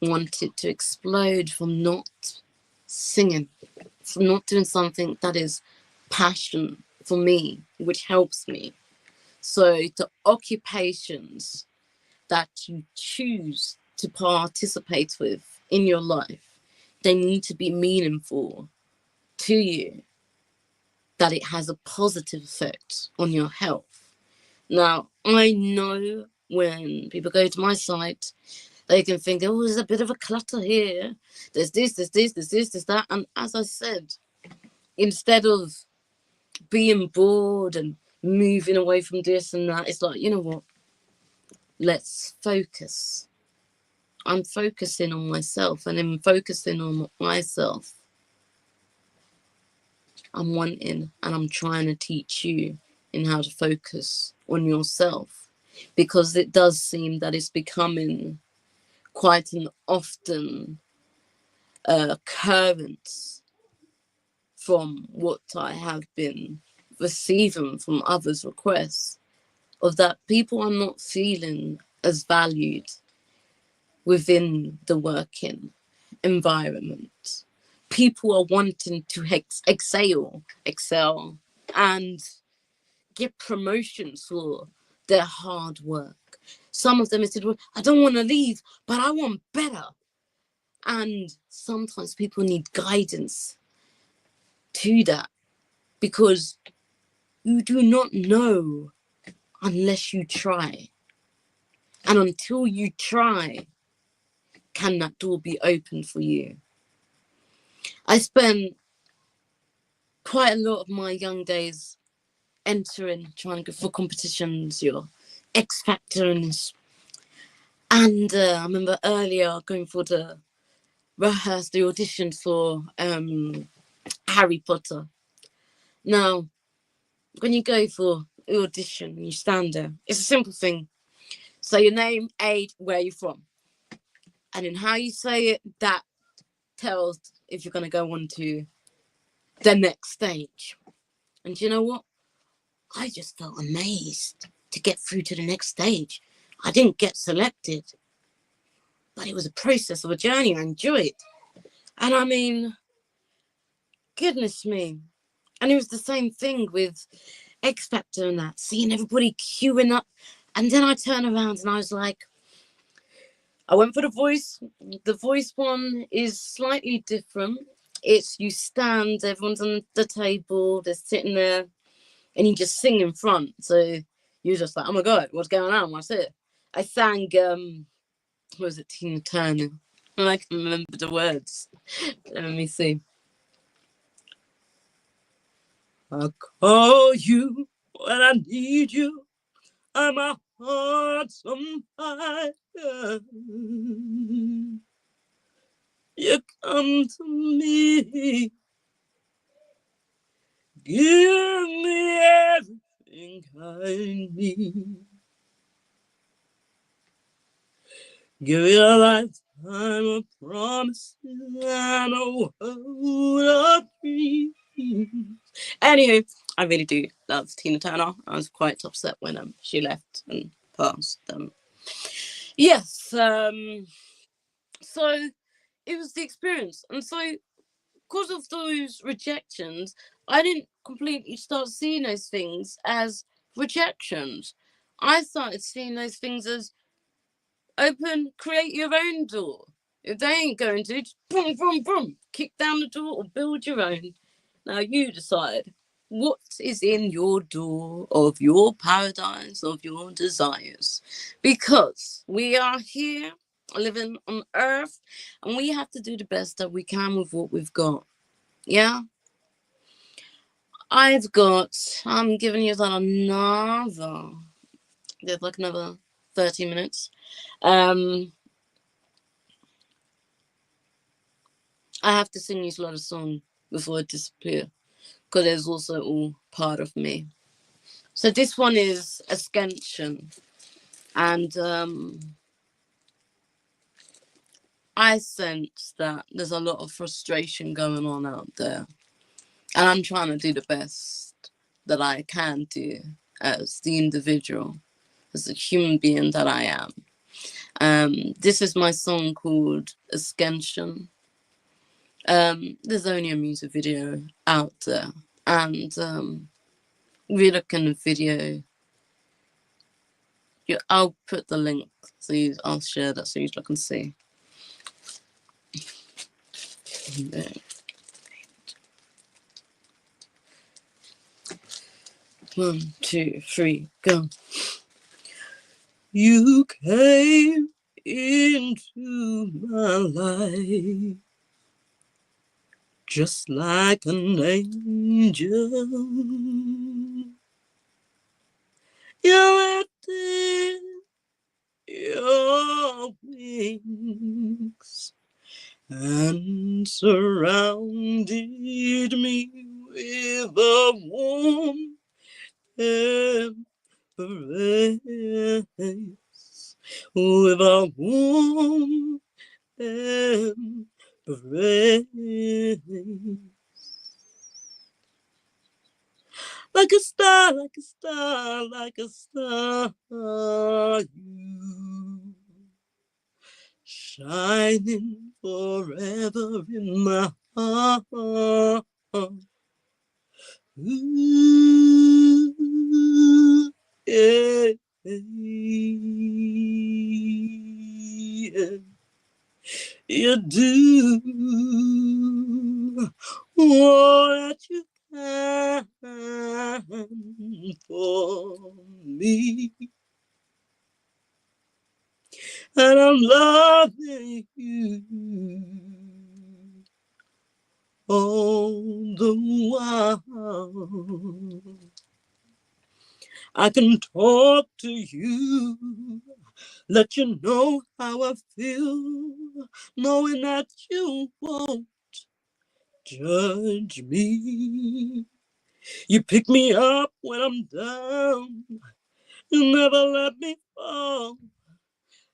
wanted to explode from not singing, from not doing something that is passion for me, which helps me. So the occupations that you choose to participate with in your life, they need to be meaningful to you, that it has a positive effect on your health. Now, I know when people go to my site, they can think, oh, there's a bit of a clutter here. There's this, that. And as I said, instead of being bored and moving away from this and that, it's like, you know what? Let's focus. I'm focusing on myself, and in focusing on myself, I'm wanting and I'm trying to teach you in how to focus on yourself, because it does seem that it's becoming quite an often occurrence from what I have been receiving from others' requests, of that people are not feeling as valued within the working environment. People are wanting to excel, and get promotions for their hard work. Some of them said, well, I don't want to leave, but I want better. And sometimes people need guidance to that, because you do not know unless you try. And until you try, can that door be open for you? I spent quite a lot of my young days trying to go for competitions, your X Factor and this. And I remember earlier going for the audition for Harry Potter. Now, when you go for the audition, you stand there. It's a simple thing. Say your name, age, where you're from. And in how you say it, that tells if you're going to go on to the next stage. And you know what? I just felt amazed to get through to the next stage. I didn't get selected, but it was a process of a journey. I enjoyed it. And I mean, goodness me. And it was the same thing with X Factor and that, seeing everybody queuing up. And then I turned around and I was like, I went for the voice. The voice one is slightly different. It's you stand, everyone's on the table, they're sitting there, and you just sing in front. So you're just like, oh my God, what's going on? What's it? I sang, what was it, Tina Turner? I can remember the words. Let me see. I call you when I need you. I'm a heart's on fire. You come to me. Give me everything I need. Give you a lifetime of promises and a world of dreams. Anywho, I really do love Tina Turner. I was quite upset when she left and passed. Yes, so it was the experience. And so because of those rejections, I didn't completely start seeing those things as rejections. I started seeing those things as create your own door. If they ain't going to, just boom, boom, boom, kick down the door or build your own. Now you decide what is in your door of your paradise, of your desires. Because we are here living on earth and we have to do the best that we can with what we've got. Yeah? I'm giving you that another 30 minutes. I have to sing these lot of songs before I disappear, because it's also all part of me. So this one is Ascension, and I sense that there's a lot of frustration going on out there, and I'm trying to do the best that I can do as the individual, as the human being that I am. This is my song called Ascension. There's only a music video out there, and if you look in the video, I'll put the link, so I'll share that so you can see. One, two, three, go. You came into my life just like an angel. You lifted your wings and surrounded me with a warm embrace, with a warm embrace. Like a star, like a star, like a star, you shining forever in my heart. Ooh, yeah, yeah, you do. all that you can for me. And I'm loving you all the while. I can talk to you, let you know how I feel, knowing that you won't judge me. You pick me up when I'm down, you never let me fall.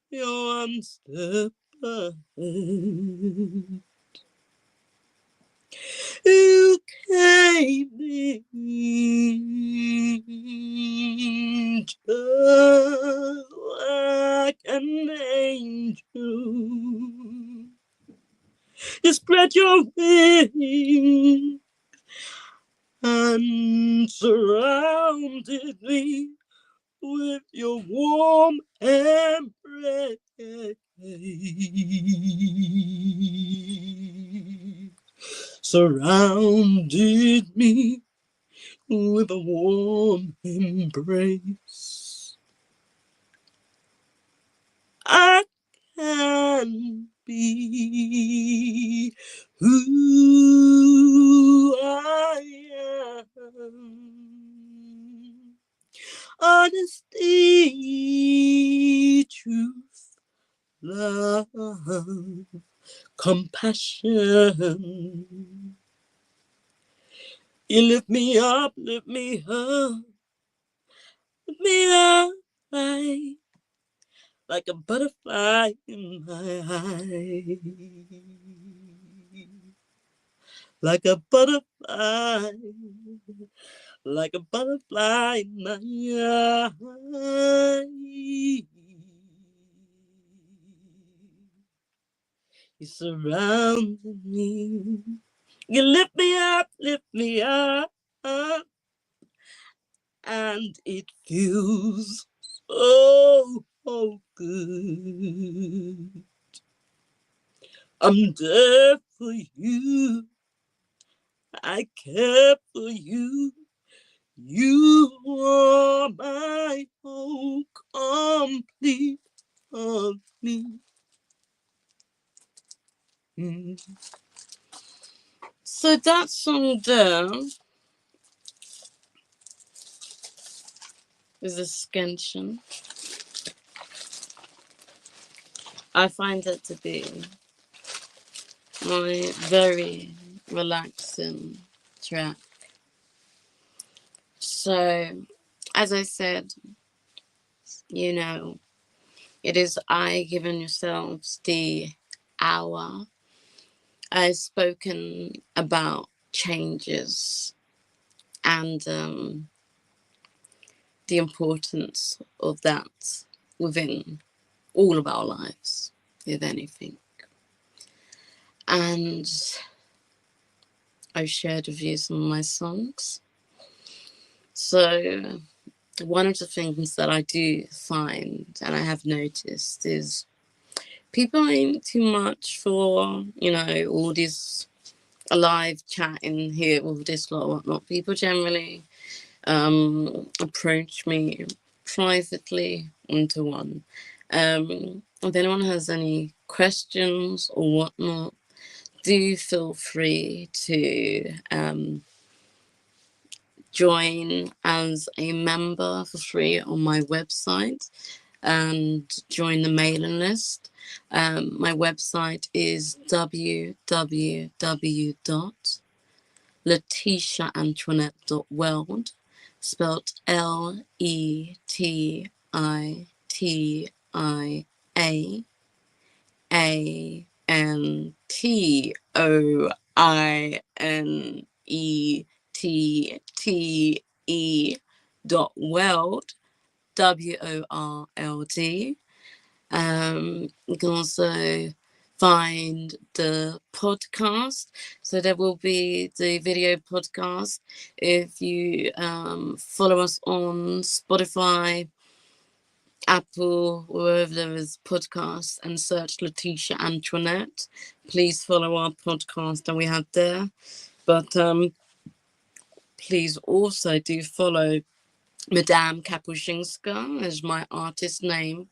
You're one step ahead. You gave me just like an angel. You spread your wings and surrounded me with your warm embrace. Surrounded me with a warm embrace. I can be who I am. Honesty, truth, love, compassion. You lift me up, lift me up, lift me up like a butterfly in my eye. Like a butterfly, like a butterfly in my eye. You surrounded me. You lift me up, and it feels so good. I'm there for you. I care for you. You are my whole complete of me. So that song there is a scansion. I find it to be my very relaxing track. So, as I said, you know, it is I giving yourselves the hour. I've spoken about changes and the importance of that within all of our lives, if anything. And I've shared with you some of my songs. So one of the things that I do find, and I have noticed, is people ain't too much for, all this live chatting here, all this lot, whatnot. People generally approach me privately one-to-one. If anyone has any questions or whatnot, do feel free to join as a member for free on my website and join the mailing list. My website is www.letitiaantoinette.world, spelled LETIAANTOINETTE.world, WORLD. You can also find the podcast. So there will be the video podcast. If you follow us on Spotify, Apple, wherever there is podcasts, and search Letitia Antoinette. Please follow our podcast that we have there. But please also do follow Madame Kapuscinska as my artist name.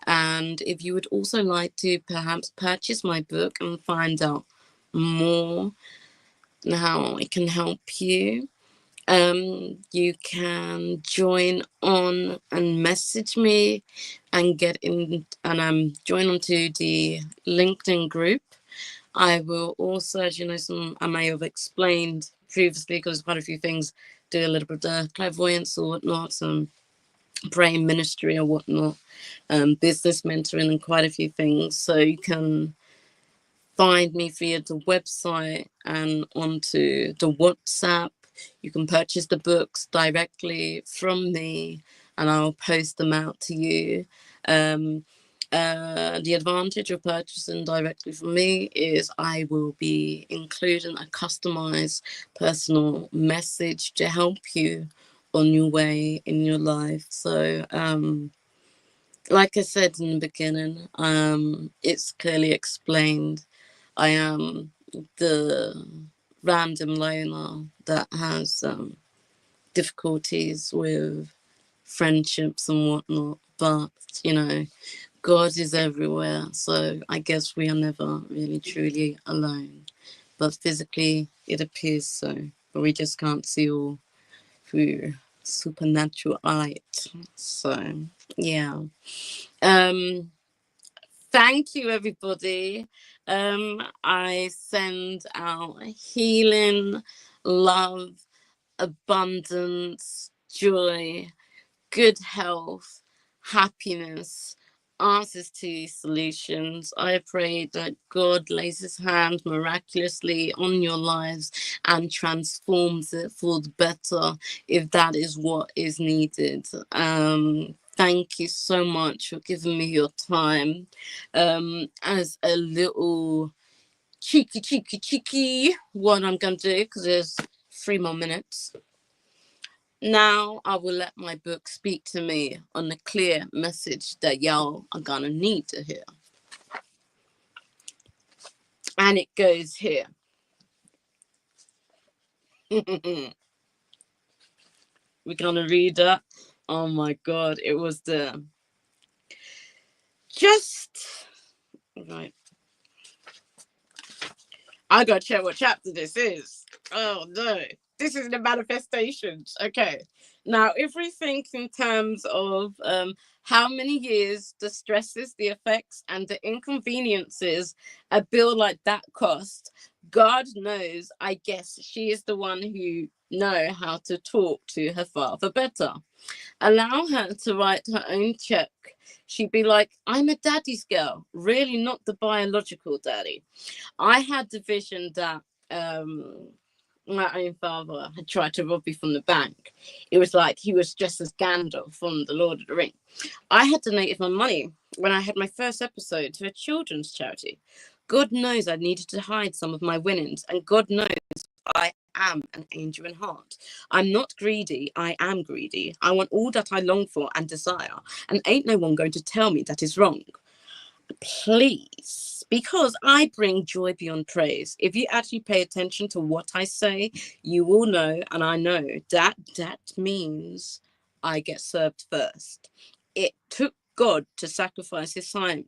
And if you would also like to perhaps purchase my book and find out more and how it can help you, you can join on and message me and get in and join onto the LinkedIn group. I will also, as you know, I may have explained previously, because quite a few things do a little bit of clairvoyance or whatnot, some brain ministry or whatnot, business mentoring and quite a few things. So you can find me via the website and onto the WhatsApp. You can purchase the books directly from me and I'll post them out to you. The advantage of purchasing directly from me is I will be including a customized personal message to help you on your way in your life. So like I said in the beginning, it's clearly explained. I am the random loner that has difficulties with friendships and whatnot, but you know, God is everywhere, so I guess we are never really truly alone. But physically it appears so, but we just can't see all through supernatural light. So yeah. Thank you, everybody. I send out healing, love, abundance, joy, good health, happiness, answers to solutions. I pray that God lays his hand miraculously on your lives and transforms it for the better if that is what is needed. Thank you so much for giving me your time. As a little cheeky, what I'm going to do, because there's 3 more minutes. Now I will let my book speak to me on the clear message that y'all are gonna need to hear. And it goes here. We're gonna read that. Oh my God, it was the just right. I gotta check what chapter this is. Oh no, this is the manifestations. Okay, now if we think in terms of how many years the stresses, the effects, and the inconveniences a bill like that cost, God knows. I guess she is the one who know how to talk to her father better. Allow her to write her own check. She'd be like, I'm a daddy's girl, really not the biological daddy. I had the vision that my own father had tried to rob me from the bank. It was like he was dressed as Gandalf from The Lord of the Ring. I had donated my money when I had my first episode to a children's charity. God knows I needed to hide some of my winnings, and God knows I am an angel in heart. I'm not greedy, I am greedy. I want all that I long for and desire, and ain't no one going to tell me that is wrong. Please, because I bring joy beyond praise. If you actually pay attention to what I say, you will know, and I know that means I get served first. It took God to sacrifice his son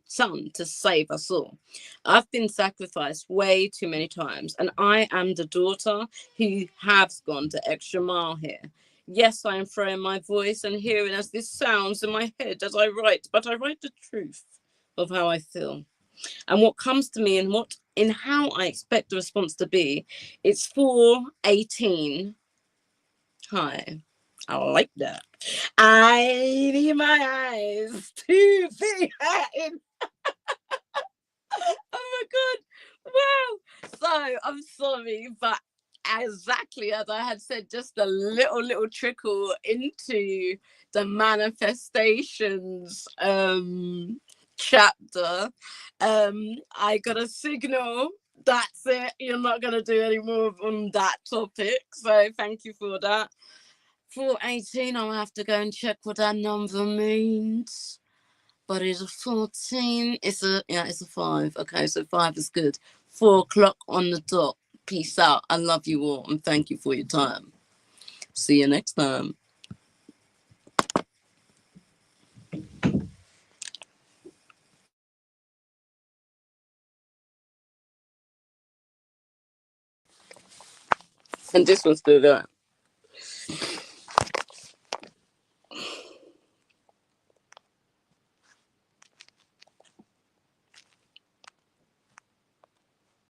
to save us all. I've been sacrificed way too many times, and I am the daughter who has gone the extra mile here. Yes, I am throwing my voice and hearing as this sounds in my head as I write, but I write the truth of how I feel and what comes to me and what in how I expect the response to be. It's 4:18. Hi. I like that. I need my eyes to see in. Oh my God. Wow. So I'm sorry, but exactly as I had said, just a little trickle into the manifestations chapter. I got a signal. That's it. You're not going to do any more on that topic. So thank you for that. 4:18, I'll have to go and check what that number means. But it's a 14. It's a 5. Okay, so 5 is good. 4 o'clock on the dot. Peace out. I love you all and thank you for your time. See you next time. And this one's still going.